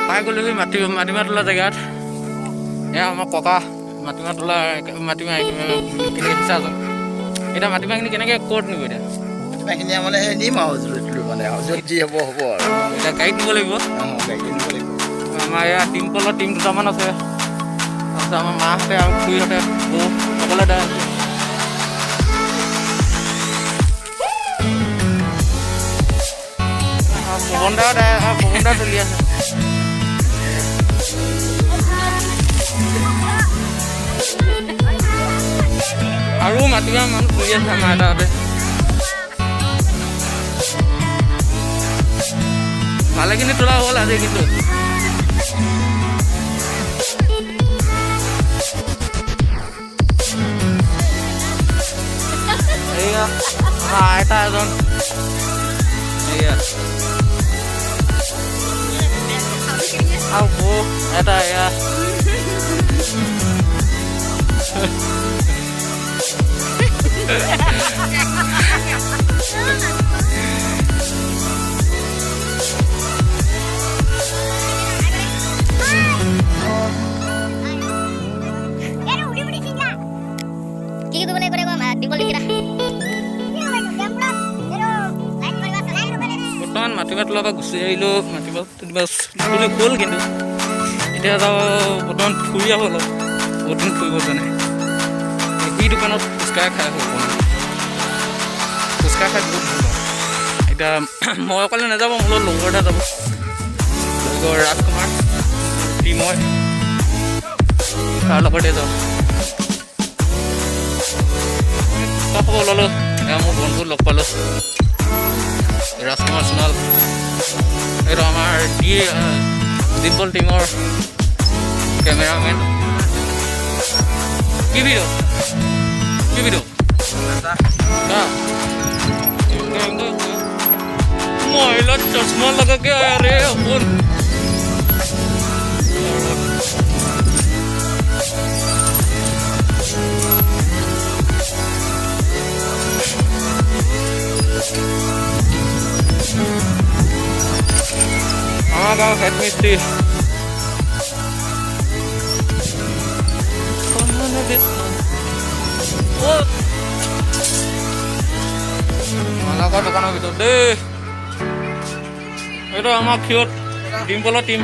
পাই গ'লোহি মাটিমাহ তোলা জেগাত। এয়া আমাৰ ককা মাটিমাহ তোলা মাটিমাহ কেনেকৈ সিঁচাচোন। এতিয়া মাটিমাহখিনি কেনেকৈ ক'ত নিব এতিয়া? মাটিমাহখিনি মানে নিম আৰু মানে য'ত যি হ'ব হ'ব আৰু এতিয়া গাড়ীত নিব লাগিব। গাড়ীত নিব লাগিব। আমাৰ এয়া টিমকলৰ টিম দুটামান আছে। তাৰপিছত আমাৰ মাহঁতে আৰু খুৰীহঁতে বৌ সকলোৱে দাই আছে। পৱনদা চলি আছে। আৰু মাটিমাহ মানুহ ফুৰি আছে আমাৰ আইতাহঁতে। ভালেখিনি তোলা হ'ল আজি কিন্তু। এয়া আমাৰ আইতা এজন, এয়া আৰু বৌ এটা এয়া বৰ্তমান মাটিমাহ তোলাৰ পৰা গুচি আহিলোঁ। মাটিমাহ তুলি গ'ল কিন্তু এতিয়া বৰ্তমান ফুৰি আহোঁ অলপ। বহুত দিন ফুৰিব যোৱা নাই। সেই দোকানত ফুচকা খাই আহোঁ। ফুচকা খাই বহুত ভাল পাওঁ। এতিয়া মই অকলে নাযাব, মোৰ লগত লগৰ এটা যাব, লগৰ ৰাজকুমাৰ মই তাৰ লগতে যাওঁ। ফুচকা খাব ওলালোঁ। এয়া মোৰ বন্ধু লগ পালোঁ, ৰাজকুমাৰ সোণাল। এইটো আমাৰ ডিম্পল টিমৰ কেমেৰামেন। কি ভিডিঅ' महिला चश्मा लगा के आया रे अपन। हमारा गाँव हेड मिस्त्री মালাকৰ দোকানৰ ভিতৰত দেই। এইটো আমাৰ ক্ষীৰত ডিম্পলৰ টিম।